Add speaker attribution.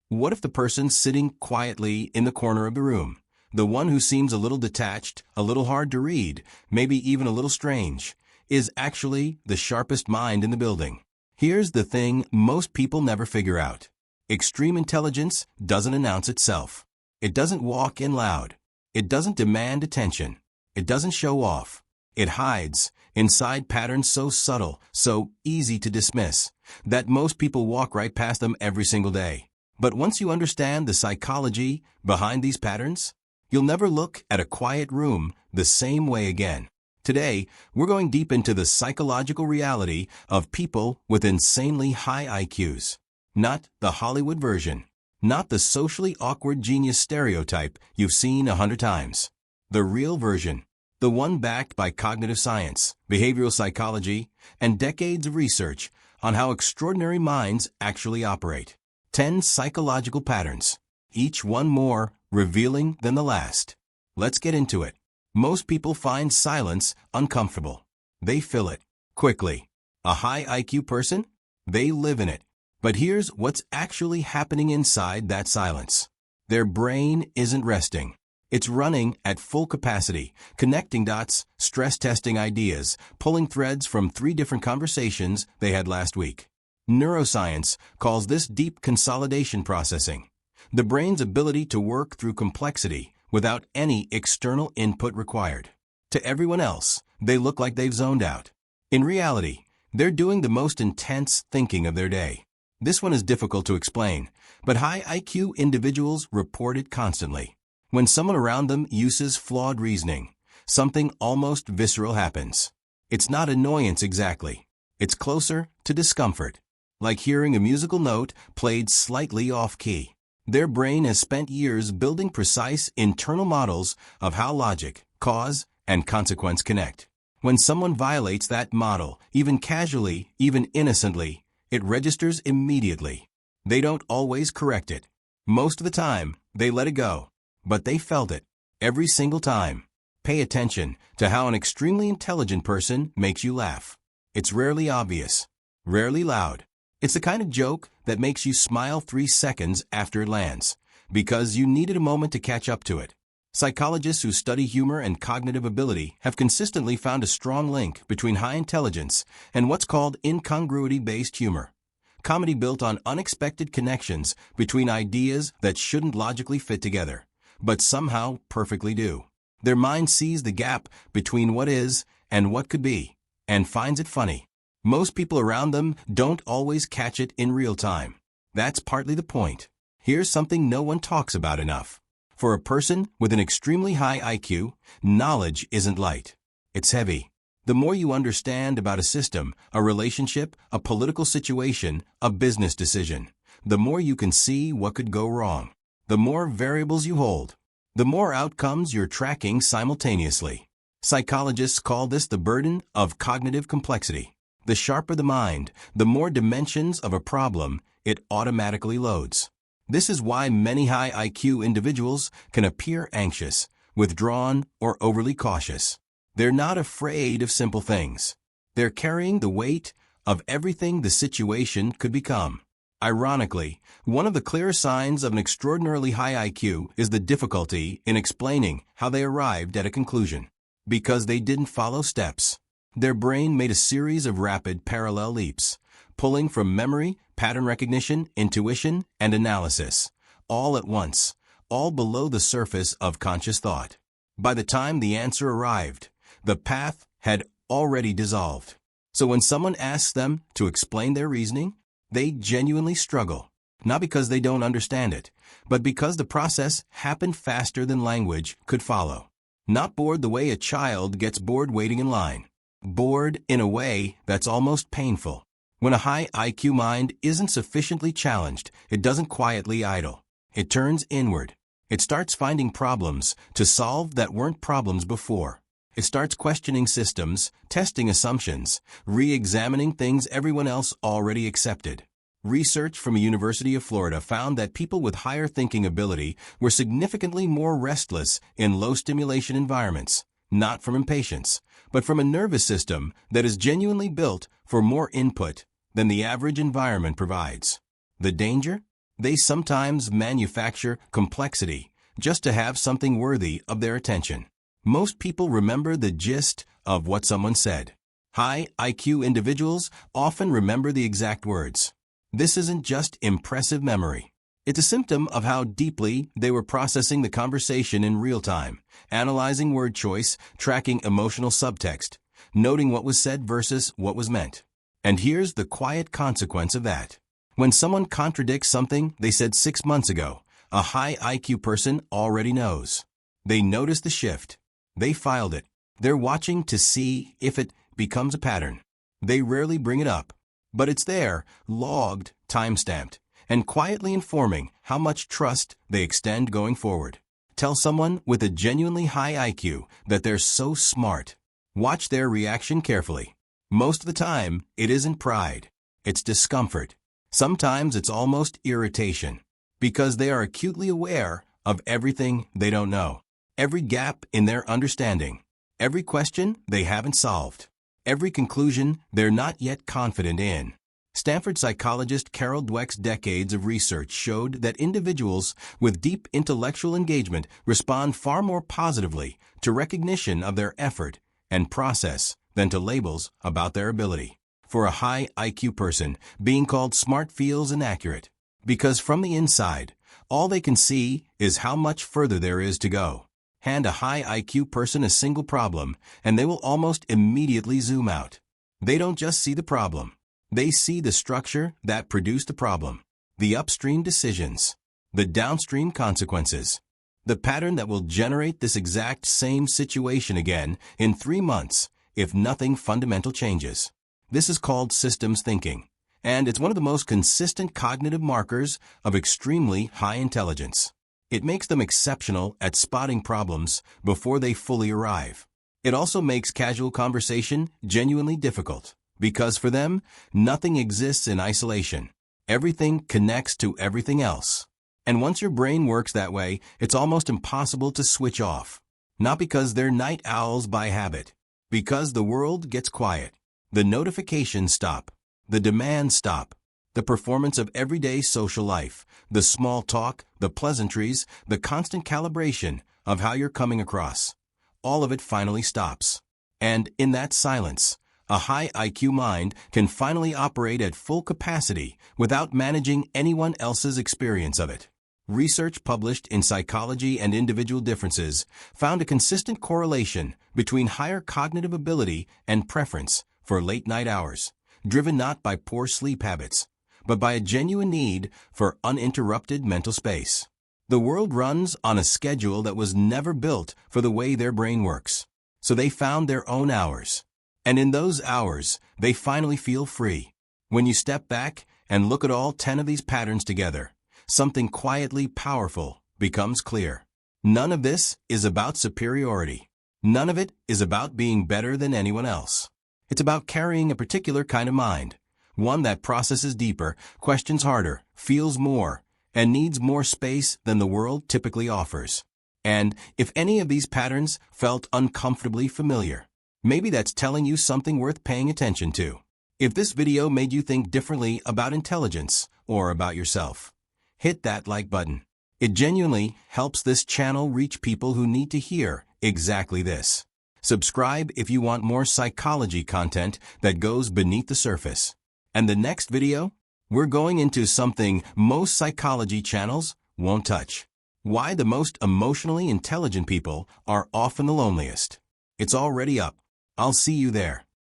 Speaker 1: What if the person sitting quietly in the corner of the room, the one who seems a little detached, a little hard to read, maybe even a little strange, is actually the sharpest mind in the building? Here's the thing most people never figure out. Extreme intelligence doesn't announce itself. It doesn't walk in loud. It doesn't demand attention. It doesn't show off. It hides inside patterns so subtle, so easy to dismiss, that most people walk right past them every single day. But once you understand the psychology behind these patterns, you'll never look at a quiet room the same way again. Today, we're going deep into the psychological reality of people with insanely high IQs. Not the Hollywood version. Not the socially awkward genius stereotype you've seen 100 times. The real version. The one backed by cognitive science, behavioral psychology, and decades of research on how extraordinary minds actually operate. 10 psychological patterns, each one more revealing than the last. Let's get into it. Most people find silence uncomfortable. They fill it quickly. A high IQ person? They live in it. But here's what's actually happening inside that silence. Their brain isn't resting. It's running at full capacity, connecting dots, stress testing ideas, pulling threads from 3 different conversations they had last week. Neuroscience calls this deep consolidation processing, the brain's ability to work through complexity without any external input required. To everyone else, they look like they've zoned out. In reality, they're doing the most intense thinking of their day. This one is difficult to explain, but high IQ individuals report it constantly. When someone around them uses flawed reasoning, something almost visceral happens. It's not annoyance exactly. It's closer to discomfort, like hearing a musical note played slightly off-key. Their brain has spent years building precise internal models of how logic, cause, and consequence connect. When someone violates that model, even casually, even innocently, it registers immediately. They don't always correct it. Most of the time, they let it go. But they felt it. Every single time. Pay attention to how an extremely intelligent person makes you laugh. It's rarely obvious. Rarely loud. It's the kind of joke that makes you smile 3 seconds after it lands, because you needed a moment to catch up to it. Psychologists who study humor and cognitive ability have consistently found a strong link between high intelligence and what's called incongruity-based humor. Comedy built on unexpected connections between ideas that shouldn't logically fit together, but somehow perfectly do. Their mind sees the gap between what is and what could be, and finds it funny. Most people around them don't always catch it in real time. That's partly the point. Here's something no one talks about enough. For a person with an extremely high IQ, knowledge isn't light. It's heavy. The more you understand about a system, a relationship, a political situation, a business decision, the more you can see what could go wrong. The more variables you hold, the more outcomes you're tracking simultaneously. Psychologists call this the burden of cognitive complexity. The sharper the mind, the more dimensions of a problem it automatically loads. This is why many high IQ individuals can appear anxious, withdrawn, or overly cautious. They're not afraid of simple things. They're carrying the weight of everything the situation could become. Ironically, one of the clear signs of an extraordinarily high IQ is the difficulty in explaining how they arrived at a conclusion. Because they didn't follow steps. Their brain made a series of rapid parallel leaps, pulling from memory, pattern recognition, intuition, and analysis, all at once, all below the surface of conscious thought. By the time the answer arrived, the path had already dissolved. So when someone asks them to explain their reasoning, they genuinely struggle, not because they don't understand it, but because the process happened faster than language could follow. Not bored the way a child gets bored waiting in line. Bored in a way that's almost painful. When a high IQ mind isn't sufficiently challenged, it doesn't quietly idle. It turns inward. It starts finding problems to solve that weren't problems before. It starts questioning systems, testing assumptions, re-examining things everyone else already accepted. Research from a University of Florida found that people with higher thinking ability were significantly more restless in low-stimulation environments, not from impatience, but from a nervous system that is genuinely built for more input than the average environment provides. The danger? They sometimes manufacture complexity just to have something worthy of their attention. Most people remember the gist of what someone said. High IQ individuals often remember the exact words. This isn't just impressive memory. It's a symptom of how deeply they were processing the conversation in real time, analyzing word choice, tracking emotional subtext, noting what was said versus what was meant. And here's the quiet consequence of that. When someone contradicts something they said 6 months ago, a high IQ person already knows. They notice the shift. They filed it. They're watching to see if it becomes a pattern. They rarely bring it up, but it's there, logged, time-stamped, and quietly informing how much trust they extend going forward. Tell someone with a genuinely high IQ that they're so smart. Watch their reaction carefully. Most of the time, it isn't pride. It's discomfort. Sometimes it's almost irritation, because they are acutely aware of everything they don't know, every gap in their understanding, every question they haven't solved, every conclusion they're not yet confident in. Stanford psychologist Carol Dweck's decades of research showed that individuals with deep intellectual engagement respond far more positively to recognition of their effort and process than to labels about their ability. For a high IQ person, being called smart feels inaccurate, because from the inside, all they can see is how much further there is to go. Hand a high IQ person a single problem, and they will almost immediately zoom out. They don't just see the problem. They see the structure that produced the problem, the upstream decisions, the downstream consequences, the pattern that will generate this exact same situation again in 3 months if nothing fundamental changes. This is called systems thinking, and it's one of the most consistent cognitive markers of extremely high intelligence. It makes them exceptional at spotting problems before they fully arrive. It also makes casual conversation genuinely difficult, because for them, nothing exists in isolation. Everything connects to everything else. And once your brain works that way, it's almost impossible to switch off. Not because they're night owls by habit, because the world gets quiet. The notifications stop. The demands stop. The performance of everyday social life, the small talk, the pleasantries, the constant calibration of how you're coming across. All of it finally stops. And in that silence, a high IQ mind can finally operate at full capacity without managing anyone else's experience of it. Research published in Psychology and Individual Differences found a consistent correlation between higher cognitive ability and preference for late-night hours, driven not by poor sleep habits, but by a genuine need for uninterrupted mental space. The world runs on a schedule that was never built for the way their brain works, so they found their own hours. And in those hours, they finally feel free. When you step back and look at all 10 of these patterns together, something quietly powerful becomes clear. None of this is about superiority. None of it is about being better than anyone else. It's about carrying a particular kind of mind, one that processes deeper, questions harder, feels more, and needs more space than the world typically offers. And if any of these patterns felt uncomfortably familiar, maybe that's telling you something worth paying attention to. If this video made you think differently about intelligence or about yourself, hit that like button. It genuinely helps this channel reach people who need to hear exactly this. Subscribe if you want more psychology content that goes beneath the surface. And the next video, we're going into something most psychology channels won't touch. Why the most emotionally intelligent people are often the loneliest. It's already up. I'll see you there.